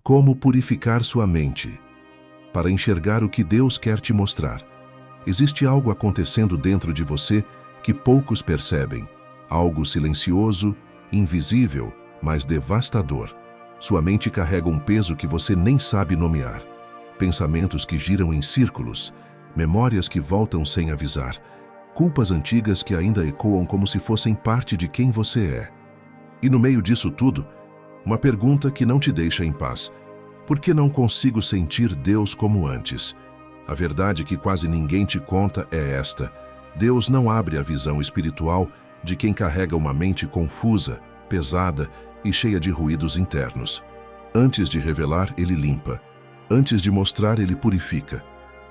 Como purificar sua mente? Para enxergar o que Deus quer te mostrar. Existe algo acontecendo dentro de você que poucos percebem. Algo silencioso, invisível, mas devastador. Sua mente carrega um peso que você nem sabe nomear. Pensamentos que giram em círculos, memórias que voltam sem avisar, culpas antigas que ainda ecoam como se fossem parte de quem você é. E no meio disso tudo, uma pergunta que não te deixa em paz. Por que não consigo sentir Deus como antes? A verdade que quase ninguém te conta é esta: Deus não abre a visão espiritual de quem carrega uma mente confusa, pesada e cheia de ruídos internos. Antes de revelar, Ele limpa. Antes de mostrar, Ele purifica.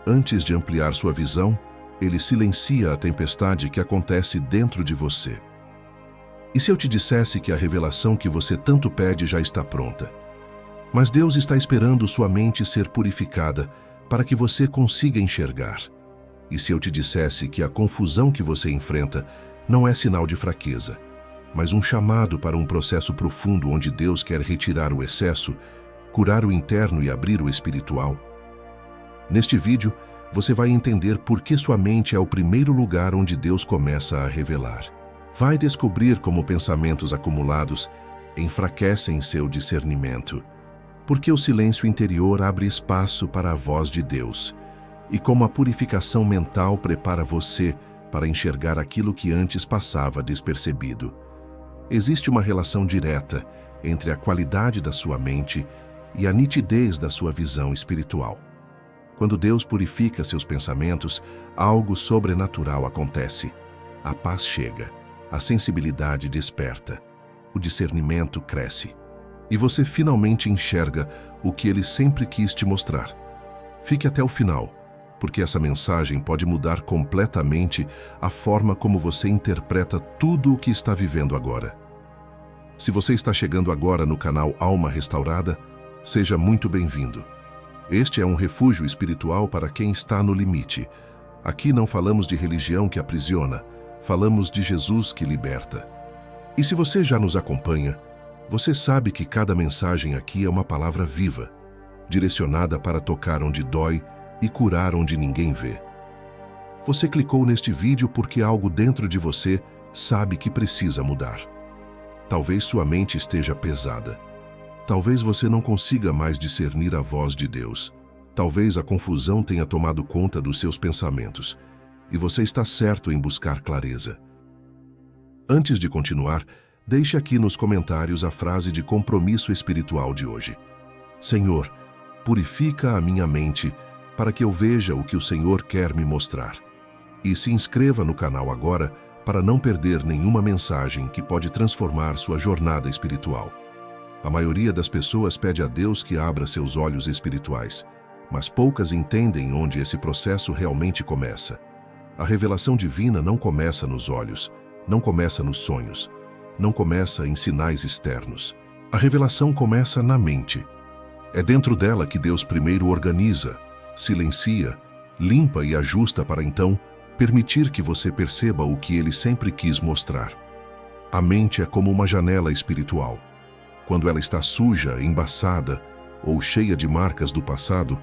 Antes de ampliar sua visão, Ele silencia a tempestade que acontece dentro de você. E se eu te dissesse que a revelação que você tanto pede já está pronta? Mas Deus está esperando sua mente ser purificada para que você consiga enxergar. E se eu te dissesse que a confusão que você enfrenta não é sinal de fraqueza, mas um chamado para um processo profundo onde Deus quer retirar o excesso, curar o interno e abrir o espiritual? Neste vídeo, você vai entender por que sua mente é o primeiro lugar onde Deus começa a revelar. Vai descobrir como pensamentos acumulados enfraquecem seu discernimento, porque o silêncio interior abre espaço para a voz de Deus, e como a purificação mental prepara você para enxergar aquilo que antes passava despercebido. Existe uma relação direta entre a qualidade da sua mente e a nitidez da sua visão espiritual. Quando Deus purifica seus pensamentos, algo sobrenatural acontece. A paz chega, a sensibilidade desperta, o discernimento cresce. E você finalmente enxerga o que Ele sempre quis te mostrar. Fique até o final, porque essa mensagem pode mudar completamente a forma como você interpreta tudo o que está vivendo agora. Se você está chegando agora no canal Alma Restaurada, seja muito bem-vindo. Este é um refúgio espiritual para quem está no limite. Aqui não falamos de religião que aprisiona, falamos de Jesus que liberta. E se você já nos acompanha, você sabe que cada mensagem aqui é uma palavra viva, direcionada para tocar onde dói e curar onde ninguém vê. Você clicou neste vídeo porque algo dentro de você sabe que precisa mudar. Talvez sua mente esteja pesada. Talvez você não consiga mais discernir a voz de Deus. Talvez a confusão tenha tomado conta dos seus pensamentos. E você está certo em buscar clareza. Antes de continuar, deixe aqui nos comentários a frase de compromisso espiritual de hoje. Senhor, purifica a minha mente para que eu veja o que o Senhor quer me mostrar. E se inscreva no canal agora para não perder nenhuma mensagem que pode transformar sua jornada espiritual. A maioria das pessoas pede a Deus que abra seus olhos espirituais, mas poucas entendem onde esse processo realmente começa. A revelação divina não começa nos olhos, não começa nos sonhos, não começa em sinais externos. A revelação começa na mente. É dentro dela que Deus primeiro organiza, silencia, limpa e ajusta para então permitir que você perceba o que Ele sempre quis mostrar. A mente é como uma janela espiritual. Quando ela está suja, embaçada ou cheia de marcas do passado,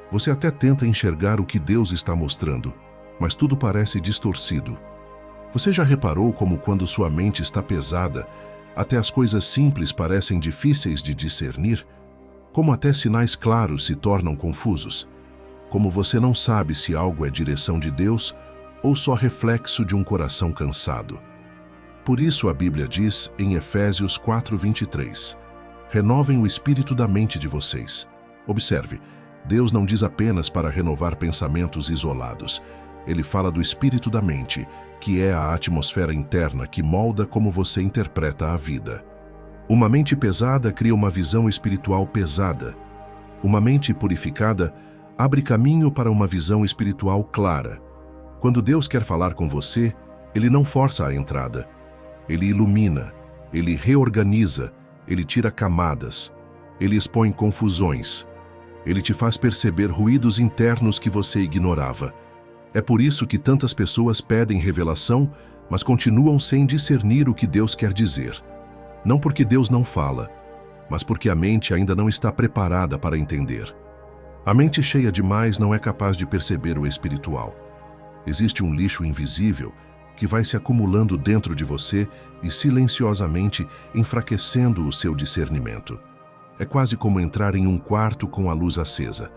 você até tenta enxergar o que Deus está mostrando, mas tudo parece distorcido. Você já reparou como quando sua mente está pesada, até as coisas simples parecem difíceis de discernir? Como até sinais claros se tornam confusos? Como você não sabe se algo é direção de Deus ou só reflexo de um coração cansado? Por isso a Bíblia diz em Efésios 4:23, renovem o espírito da mente de vocês. Observe, Deus não diz apenas para renovar pensamentos isolados. Ele fala do espírito da mente, que é a atmosfera interna que molda como você interpreta a vida. Uma mente pesada cria uma visão espiritual pesada. Uma mente purificada abre caminho para uma visão espiritual clara. Quando Deus quer falar com você, Ele não força a entrada. Ele ilumina, Ele reorganiza, Ele tira camadas, Ele expõe confusões. Ele te faz perceber ruídos internos que você ignorava. É por isso que tantas pessoas pedem revelação, mas continuam sem discernir o que Deus quer dizer. Não porque Deus não fala, mas porque a mente ainda não está preparada para entender. A mente cheia demais não é capaz de perceber o espiritual. Existe um lixo invisível que vai se acumulando dentro de você e silenciosamente enfraquecendo o seu discernimento. É quase como entrar em um quarto com a luz acesa,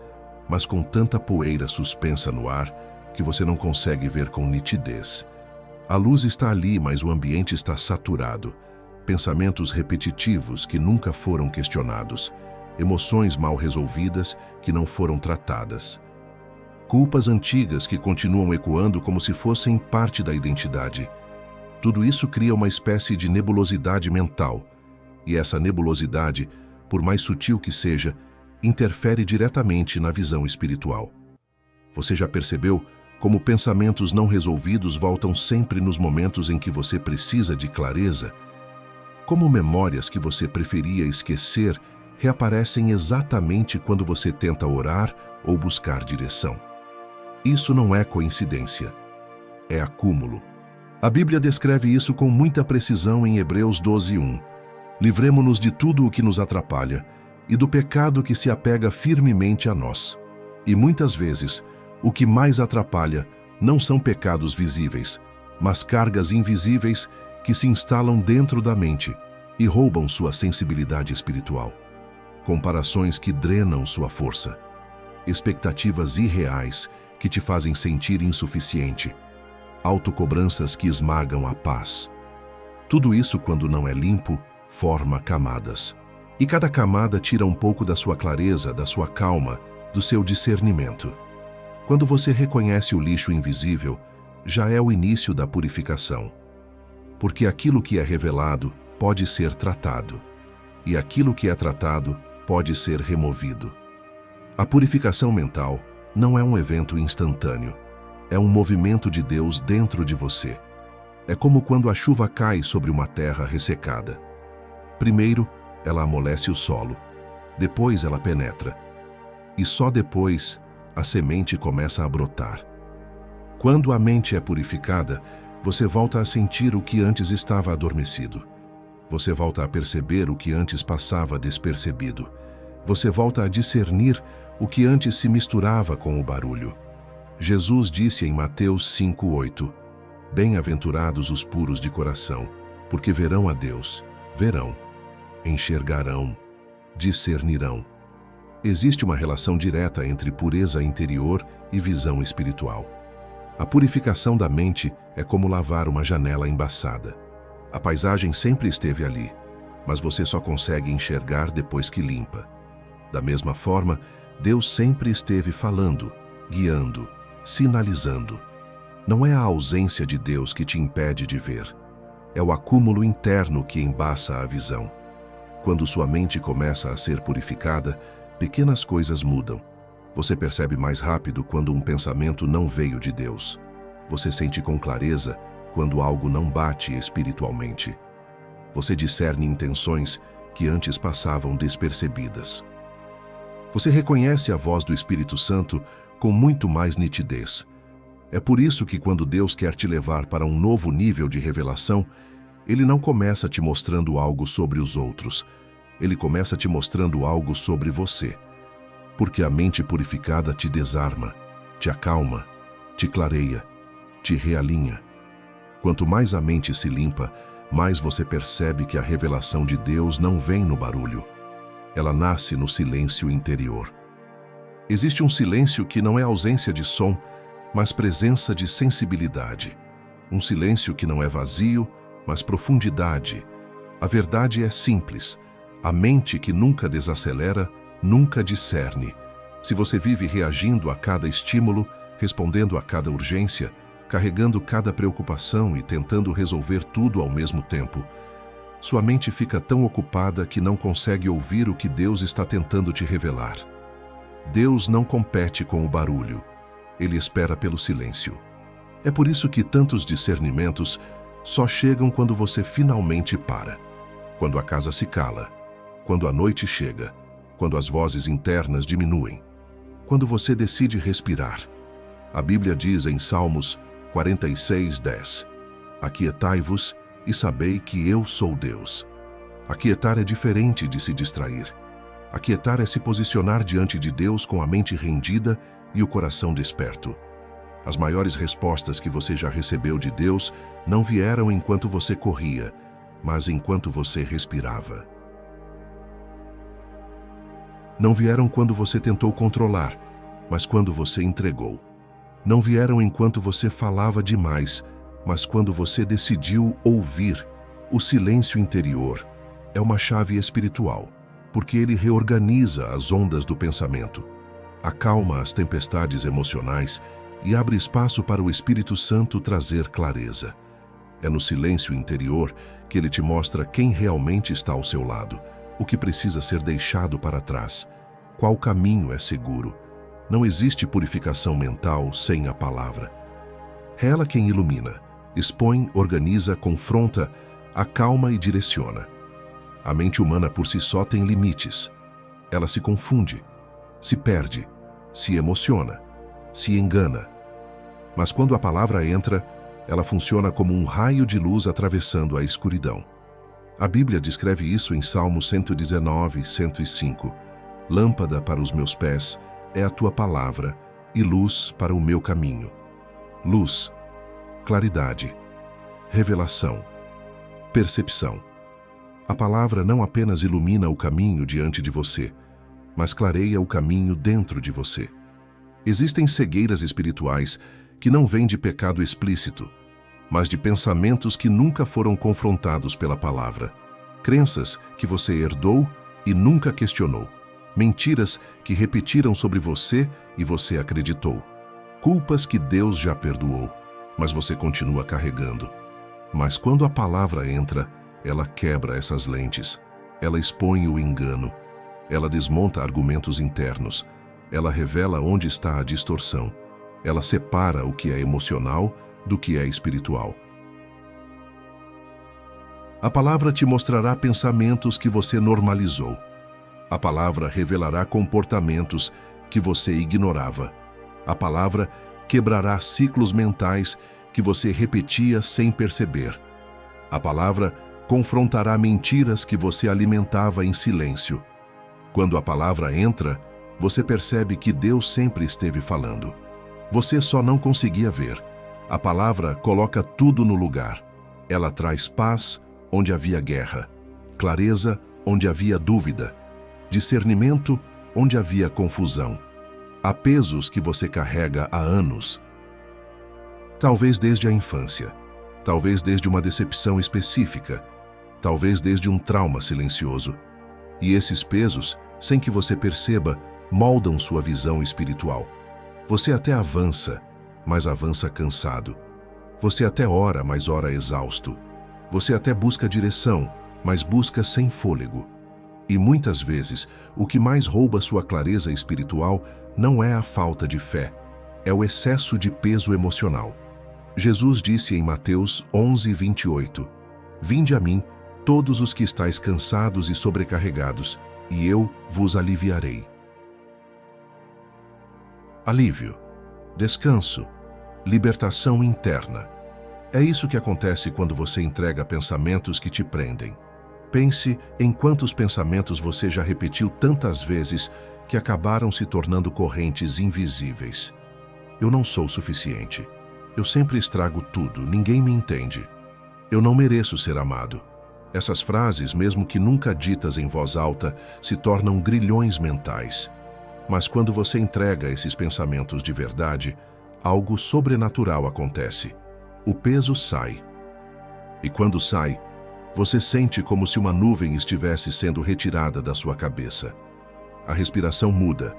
mas com tanta poeira suspensa no ar que você não consegue ver com nitidez. A luz está ali, mas o ambiente está saturado. Pensamentos repetitivos que nunca foram questionados. Emoções mal resolvidas que não foram tratadas. Culpas antigas que continuam ecoando como se fossem parte da identidade. Tudo isso cria uma espécie de nebulosidade mental. E essa nebulosidade, por mais sutil que seja, interfere diretamente na visão espiritual. Você já percebeu como pensamentos não resolvidos voltam sempre nos momentos em que você precisa de clareza? Como memórias que você preferia esquecer reaparecem exatamente quando você tenta orar ou buscar direção. Isso não é coincidência, é acúmulo. A Bíblia descreve isso com muita precisão em Hebreus 12:1. Livremo-nos de tudo o que nos atrapalha e do pecado que se apega firmemente a nós. E muitas vezes, o que mais atrapalha não são pecados visíveis, mas cargas invisíveis que se instalam dentro da mente e roubam sua sensibilidade espiritual. Comparações que drenam sua força. Expectativas irreais que te fazem sentir insuficiente. Autocobranças que esmagam a paz. Tudo isso, quando não é limpo, forma camadas. E cada camada tira um pouco da sua clareza, da sua calma, do seu discernimento. Quando você reconhece o lixo invisível, já é o início da purificação. Porque aquilo que é revelado pode ser tratado, e aquilo que é tratado pode ser removido. A purificação mental não é um evento instantâneo, é um movimento de Deus dentro de você. É como quando a chuva cai sobre uma terra ressecada. Primeiro, ela amolece o solo, depois ela penetra, e só depois a semente começa a brotar. Quando a mente é purificada, você volta a sentir o que antes estava adormecido. Você volta a perceber o que antes passava despercebido. Você volta a discernir o que antes se misturava com o barulho. Jesus disse em Mateus 5:8, Bem-aventurados os puros de coração, porque verão a Deus, verão, enxergarão, discernirão. Existe uma relação direta entre pureza interior e visão espiritual. A purificação da mente é como lavar uma janela embaçada. A paisagem sempre esteve ali, mas você só consegue enxergar depois que limpa. Da mesma forma, Deus sempre esteve falando, guiando, sinalizando. Não é a ausência de Deus que te impede de ver. É o acúmulo interno que embaça a visão. Quando sua mente começa a ser purificada, pequenas coisas mudam. Você percebe mais rápido quando um pensamento não veio de Deus. Você sente com clareza quando algo não bate espiritualmente. Você discerne intenções que antes passavam despercebidas. Você reconhece a voz do Espírito Santo com muito mais nitidez. É por isso que quando Deus quer te levar para um novo nível de revelação, Ele não começa te mostrando algo sobre os outros. Ele começa te mostrando algo sobre você. Porque a mente purificada te desarma, te acalma, te clareia, te realinha. Quanto mais a mente se limpa, mais você percebe que a revelação de Deus não vem no barulho. Ela nasce no silêncio interior. Existe um silêncio que não é ausência de som, mas presença de sensibilidade. Um silêncio que não é vazio, mas profundidade. A verdade é simples. A mente que nunca desacelera, nunca discerne. Se você vive reagindo a cada estímulo, respondendo a cada urgência, carregando cada preocupação e tentando resolver tudo ao mesmo tempo, sua mente fica tão ocupada que não consegue ouvir o que Deus está tentando te revelar. Deus não compete com o barulho. Ele espera pelo silêncio. É por isso que tantos discernimentos só chegam quando você finalmente para. Quando a casa se cala, quando a noite chega, quando as vozes internas diminuem, quando você decide respirar. A Bíblia diz em Salmos 46:10, Aquietai-vos e sabei que eu sou Deus. Aquietar é diferente de se distrair. Aquietar é se posicionar diante de Deus com a mente rendida e o coração desperto. As maiores respostas que você já recebeu de Deus não vieram enquanto você corria, mas enquanto você respirava. Não vieram quando você tentou controlar, mas quando você entregou. Não vieram enquanto você falava demais, mas quando você decidiu ouvir. O silêncio interior é uma chave espiritual, porque ele reorganiza as ondas do pensamento, acalma as tempestades emocionais e abre espaço para o Espírito Santo trazer clareza. É no silêncio interior que ele te mostra quem realmente está ao seu lado, o que precisa ser deixado para trás, qual caminho é seguro. Não existe purificação mental sem a palavra. É ela quem ilumina, expõe, organiza, confronta, acalma e direciona. A mente humana por si só tem limites. Ela se confunde, se perde, se emociona, se engana. Mas quando a palavra entra, ela funciona como um raio de luz atravessando a escuridão. A Bíblia descreve isso em Salmo 119, 105. Lâmpada para os meus pés é a tua palavra e luz para o meu caminho. Luz, claridade, revelação, percepção. A palavra não apenas ilumina o caminho diante de você, mas clareia o caminho dentro de você. Existem cegueiras espirituais que não vêm de pecado explícito, mas de pensamentos que nunca foram confrontados pela palavra, crenças que você herdou e nunca questionou, mentiras que repetiram sobre você e você acreditou, culpas que Deus já perdoou, mas você continua carregando. Mas quando a palavra entra, ela quebra essas lentes, ela expõe o engano, ela desmonta argumentos internos, ela revela onde está a distorção, ela separa o que é emocional do que é espiritual. A palavra te mostrará pensamentos que você normalizou. A palavra revelará comportamentos que você ignorava. A palavra quebrará ciclos mentais que você repetia sem perceber. A palavra confrontará mentiras que você alimentava em silêncio. Quando a palavra entra, você percebe que Deus sempre esteve falando. Você só não conseguia ver. A palavra coloca tudo no lugar. Ela traz paz onde havia guerra, clareza onde havia dúvida, discernimento onde havia confusão. Há pesos que você carrega há anos. Talvez desde a infância, talvez desde uma decepção específica, talvez desde um trauma silencioso. E esses pesos, sem que você perceba, moldam sua visão espiritual. Você até avança, mas avança cansado. Você até ora, mas ora exausto. Você até busca direção, mas busca sem fôlego. E muitas vezes, o que mais rouba sua clareza espiritual não é a falta de fé, é o excesso de peso emocional. Jesus disse em Mateus 11, 28, Vinde a mim, todos os que estáis cansados e sobrecarregados, e eu vos aliviarei. Alívio, descanso, libertação interna. É isso que acontece quando você entrega pensamentos que te prendem. Pense em quantos pensamentos você já repetiu tantas vezes que acabaram se tornando correntes invisíveis. Eu não sou suficiente. Eu sempre estrago tudo, ninguém me entende. Eu não mereço ser amado. Essas frases, mesmo que nunca ditas em voz alta, se tornam grilhões mentais. Mas quando você entrega esses pensamentos de verdade, algo sobrenatural acontece. O peso sai. E quando sai, você sente como se uma nuvem estivesse sendo retirada da sua cabeça. A respiração muda,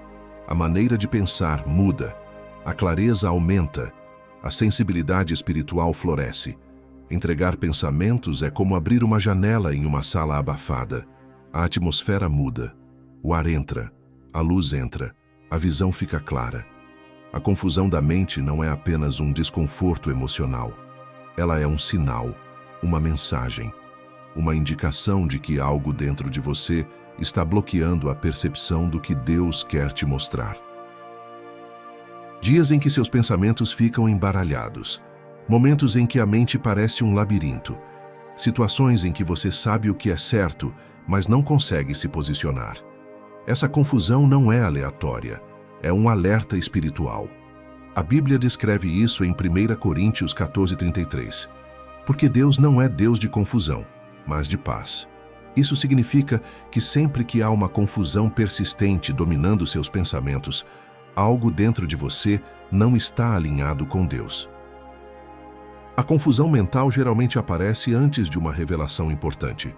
a maneira de pensar muda, a clareza aumenta, a sensibilidade espiritual floresce. Entregar pensamentos é como abrir uma janela em uma sala abafada. A atmosfera muda, o ar entra, a luz entra, a visão fica clara. A confusão da mente não é apenas um desconforto emocional. Ela é um sinal, uma mensagem, uma indicação de que algo dentro de você está bloqueando a percepção do que Deus quer te mostrar. Dias em que seus pensamentos ficam embaralhados, momentos em que a mente parece um labirinto, Situações em que você sabe o que é certo, mas não consegue se posicionar. Essa confusão não é aleatória, é um alerta espiritual. A Bíblia descreve isso em 1 Coríntios 14:33. Porque Deus não é Deus de confusão, mas de paz. Isso significa que sempre que há uma confusão persistente dominando seus pensamentos, algo dentro de você não está alinhado com Deus. A confusão mental geralmente aparece antes de uma revelação importante.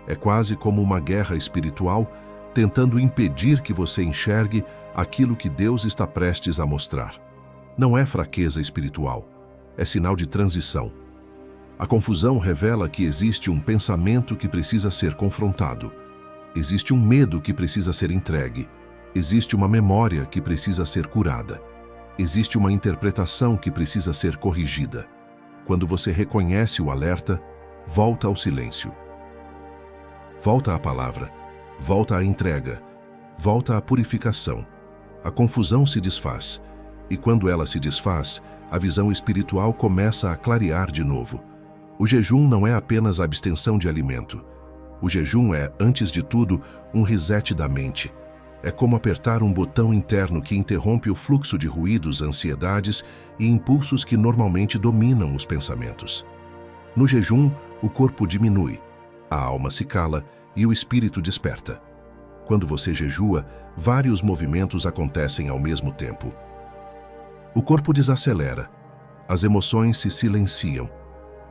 É quase como uma guerra espiritual tentando impedir que você enxergue aquilo que Deus está prestes a mostrar. Não é fraqueza espiritual, é sinal de transição. A confusão revela que existe um pensamento que precisa ser confrontado. Existe um medo que precisa ser entregue. Existe uma memória que precisa ser curada. Existe uma interpretação que precisa ser corrigida. Quando você reconhece o alerta, volta ao silêncio. Volta à palavra, volta à entrega, volta à purificação. A confusão se desfaz, e quando ela se desfaz, a visão espiritual começa a clarear de novo. O jejum não é apenas a abstenção de alimento. O jejum é, antes de tudo, um reset da mente. É como apertar um botão interno que interrompe o fluxo de ruídos, ansiedades e impulsos que normalmente dominam os pensamentos. No jejum, o corpo diminui, a alma se cala e o espírito desperta. Quando você jejua, vários movimentos acontecem ao mesmo tempo. O corpo desacelera, as emoções se silenciam,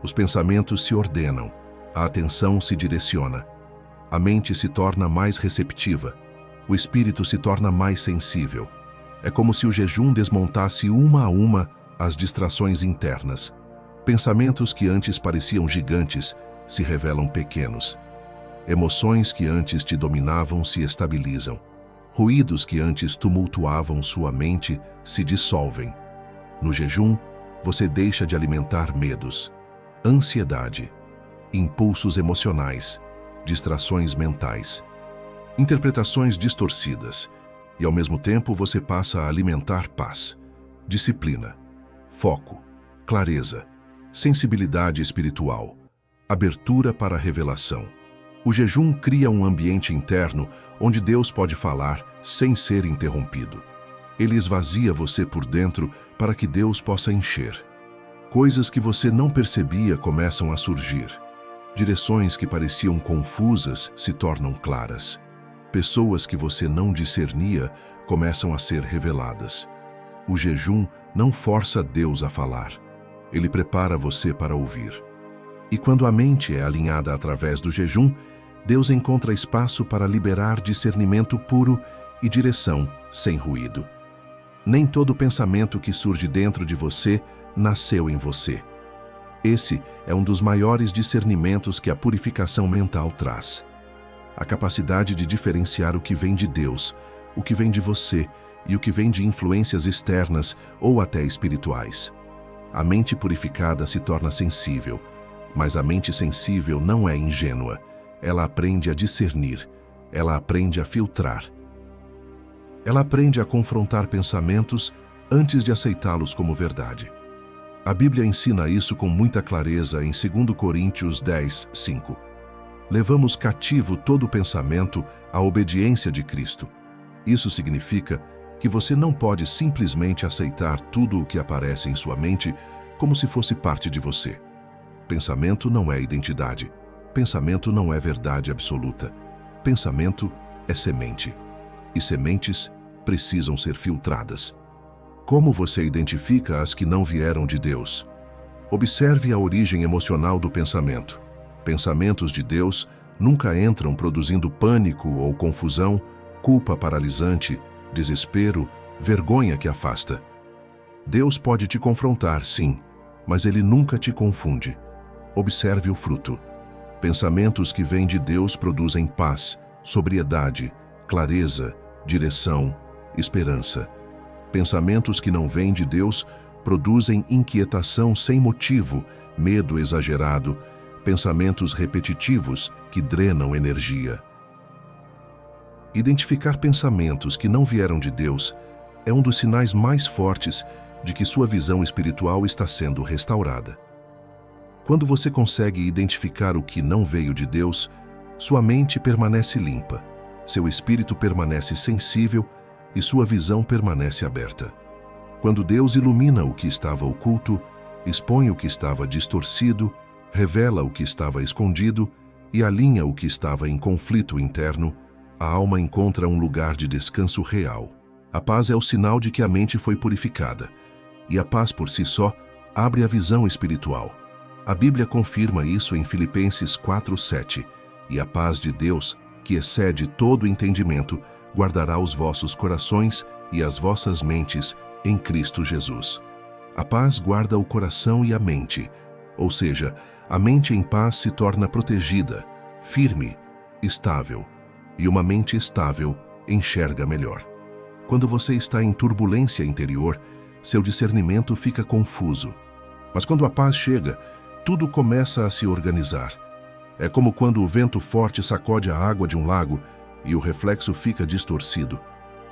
os pensamentos se ordenam, a atenção se direciona, a mente se torna mais receptiva, o espírito se torna mais sensível. É como se o jejum desmontasse uma a uma as distrações internas. Pensamentos que antes pareciam gigantes se revelam pequenos. Emoções que antes te dominavam se estabilizam. Ruídos que antes tumultuavam sua mente se dissolvem. No jejum, você deixa de alimentar medos, ansiedade, impulsos emocionais, distrações mentais, interpretações distorcidas, e ao mesmo tempo você passa a alimentar paz, disciplina, foco, clareza, sensibilidade espiritual, abertura para a revelação. O jejum cria um ambiente interno onde Deus pode falar sem ser interrompido. Ele esvazia você por dentro para que Deus possa encher. Coisas que você não percebia começam a surgir. Direções que pareciam confusas se tornam claras. Pessoas que você não discernia começam a ser reveladas. O jejum não força Deus a falar. Ele prepara você para ouvir. E quando a mente é alinhada através do jejum, Deus encontra espaço para liberar discernimento puro e direção sem ruído. Nem todo pensamento que surge dentro de você nasceu em você. Esse é um dos maiores discernimentos que a purificação mental traz. A capacidade de diferenciar o que vem de Deus, o que vem de você e o que vem de influências externas ou até espirituais. A mente purificada se torna sensível, mas a mente sensível não é ingênua. Ela aprende a discernir, ela aprende a filtrar. Ela aprende a confrontar pensamentos antes de aceitá-los como verdade. A Bíblia ensina isso com muita clareza em 2 Coríntios 10:5. Levamos cativo todo pensamento à obediência de Cristo. Isso significa que você não pode simplesmente aceitar tudo o que aparece em sua mente como se fosse parte de você. Pensamento não é identidade. Pensamento não é verdade absoluta. Pensamento é semente. E sementes precisam ser filtradas. Como você identifica as que não vieram de Deus? Observe a origem emocional do pensamento. Pensamentos de Deus nunca entram produzindo pânico ou confusão, culpa paralisante, desespero, vergonha que afasta. Deus pode te confrontar, sim, mas Ele nunca te confunde. Observe o fruto. Pensamentos que vêm de Deus produzem paz, sobriedade, clareza, direção, esperança. Pensamentos que não vêm de Deus produzem inquietação sem motivo, medo exagerado, pensamentos repetitivos que drenam energia. Identificar pensamentos que não vieram de Deus é um dos sinais mais fortes de que sua visão espiritual está sendo restaurada. Quando você consegue identificar o que não veio de Deus, sua mente permanece limpa, seu espírito permanece sensível e sua visão permanece aberta. Quando Deus ilumina o que estava oculto, expõe o que estava distorcido, revela o que estava escondido e alinha o que estava em conflito interno, a alma encontra um lugar de descanso real. A paz é o sinal de que a mente foi purificada, e a paz por si só abre a visão espiritual. A Bíblia confirma isso em Filipenses 4:7, e a paz de Deus, que excede todo entendimento, guardará os vossos corações e as vossas mentes em Cristo Jesus. A paz guarda o coração e a mente, ou seja, a mente em paz se torna protegida, firme, estável, e uma mente estável enxerga melhor. Quando você está em turbulência interior, seu discernimento fica confuso. Mas quando a paz chega, tudo começa a se organizar. É como quando o vento forte sacode a água de um lago e o reflexo fica distorcido.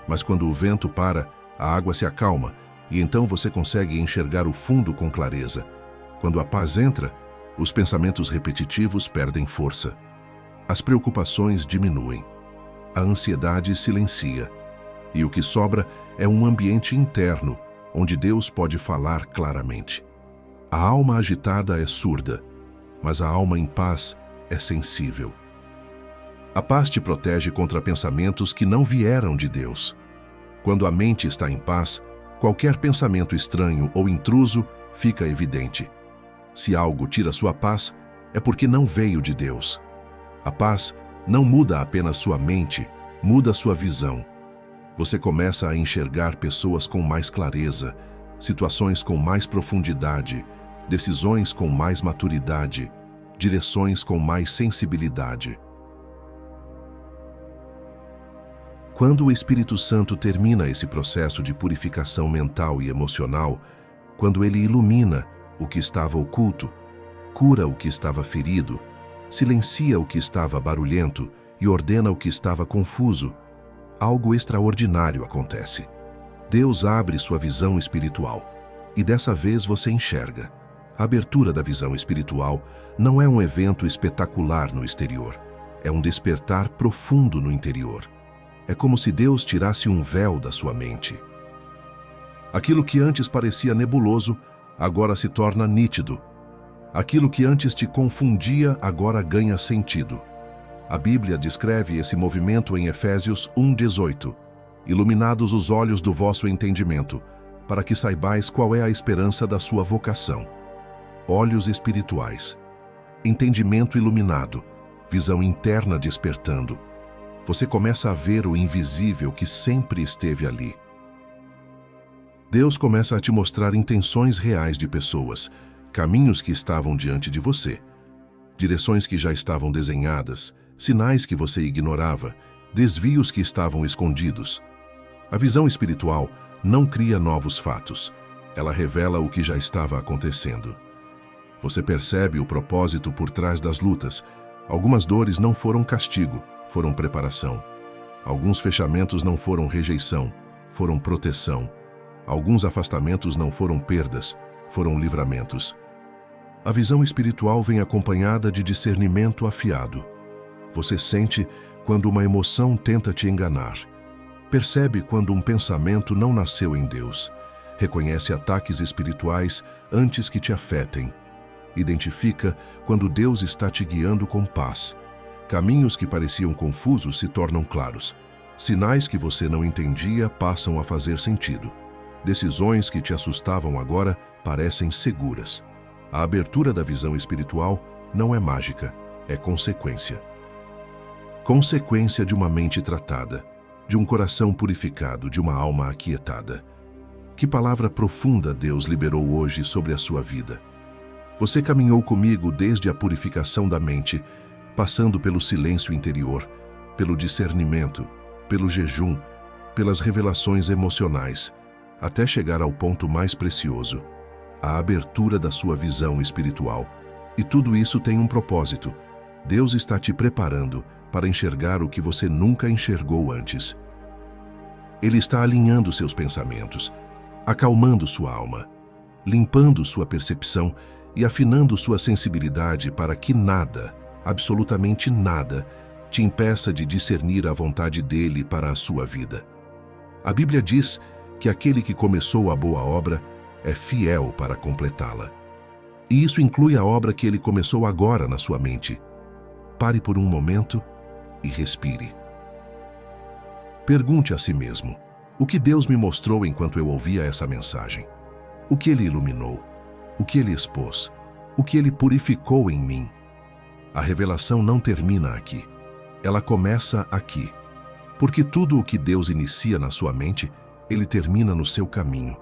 Mas quando o vento para, a água se acalma e então você consegue enxergar o fundo com clareza. Quando a paz entra, os pensamentos repetitivos perdem força. As preocupações diminuem. A ansiedade silencia. E o que sobra é um ambiente interno, onde Deus pode falar claramente. A alma agitada é surda, mas a alma em paz é sensível. A paz te protege contra pensamentos que não vieram de Deus. Quando a mente está em paz, qualquer pensamento estranho ou intruso fica evidente. Se algo tira sua paz, é porque não veio de Deus. A paz não muda apenas sua mente, muda sua visão. Você começa a enxergar pessoas com mais clareza, situações com mais profundidade, decisões com mais maturidade, direções com mais sensibilidade. Quando o Espírito Santo termina esse processo de purificação mental e emocional, quando ele ilumina o que estava oculto, cura o que estava ferido, silencia o que estava barulhento e ordena o que estava confuso, algo extraordinário acontece. Deus abre sua visão espiritual e dessa vez você enxerga. A abertura da visão espiritual não é um evento espetacular no exterior, é um despertar profundo no interior. É como se Deus tirasse um véu da sua mente. Aquilo que antes parecia nebuloso, agora se torna nítido. Aquilo que antes te confundia, agora ganha sentido. A Bíblia descreve esse movimento em Efésios 1:18. Iluminados os olhos do vosso entendimento, para que saibais qual é a esperança da sua vocação. Olhos espirituais. Entendimento iluminado. Visão interna despertando. Você começa a ver o invisível que sempre esteve ali. Deus começa a te mostrar intenções reais de pessoas, caminhos que estavam diante de você, direções que já estavam desenhadas, sinais que você ignorava, desvios que estavam escondidos. A visão espiritual não cria novos fatos, ela revela o que já estava acontecendo. Você percebe o propósito por trás das lutas. Algumas dores não foram castigo, foram preparação. Alguns fechamentos não foram rejeição, foram proteção. Alguns afastamentos não foram perdas, foram livramentos. A visão espiritual vem acompanhada de discernimento afiado. Você sente quando uma emoção tenta te enganar. Percebe quando um pensamento não nasceu em Deus. Reconhece ataques espirituais antes que te afetem. Identifica quando Deus está te guiando com paz. Caminhos que pareciam confusos se tornam claros. Sinais que você não entendia passam a fazer sentido. Decisões que te assustavam agora parecem seguras. A abertura da visão espiritual não é mágica, é consequência. Consequência de uma mente tratada, de um coração purificado, de uma alma aquietada. Que palavra profunda Deus liberou hoje sobre a sua vida. Você caminhou comigo desde a purificação da mente, passando pelo silêncio interior, pelo discernimento, pelo jejum, pelas revelações emocionais, até chegar ao ponto mais precioso, a abertura da sua visão espiritual. E tudo isso tem um propósito. Deus está te preparando para enxergar o que você nunca enxergou antes. Ele está alinhando seus pensamentos, acalmando sua alma, limpando sua percepção e afinando sua sensibilidade para que nada, absolutamente nada, te impeça de discernir a vontade dele para a sua vida. A Bíblia diz que aquele que começou a boa obra é fiel para completá-la. E isso inclui a obra que ele começou agora na sua mente. Pare por um momento e respire. Pergunte a si mesmo: o que Deus me mostrou enquanto eu ouvia essa mensagem? O que ele iluminou? O que ele expôs? O que ele purificou em mim? A revelação não termina aqui. Ela começa aqui. Porque tudo o que Deus inicia na sua mente, ele termina no seu caminho.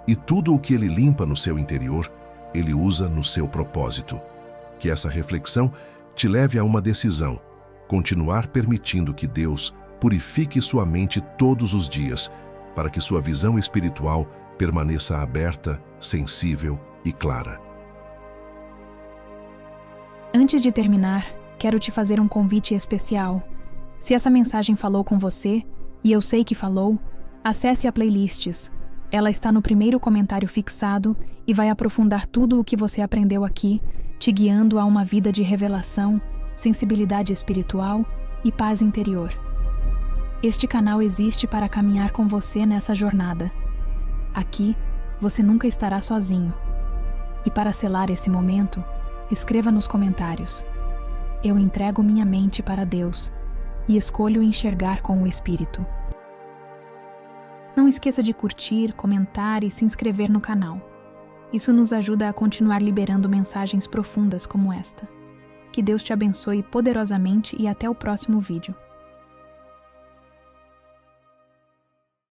E tudo o que ele limpa no seu interior, ele usa no seu propósito. Que essa reflexão te leve a uma decisão: continuar permitindo que Deus purifique sua mente todos os dias, para que sua visão espiritual permaneça aberta, sensível e clara. Antes de terminar, quero te fazer um convite especial. Se essa mensagem falou com você, e eu sei que falou, acesse a Playlists. Ela está no primeiro comentário fixado e vai aprofundar tudo o que você aprendeu aqui, te guiando a uma vida de revelação, sensibilidade espiritual e paz interior. Este canal existe para caminhar com você nessa jornada. Aqui, você nunca estará sozinho. E para selar esse momento, escreva nos comentários: eu entrego minha mente para Deus e escolho enxergar com o Espírito. Não esqueça de curtir, comentar e se inscrever no canal. Isso nos ajuda a continuar liberando mensagens profundas como esta. Que Deus te abençoe poderosamente e até o próximo vídeo.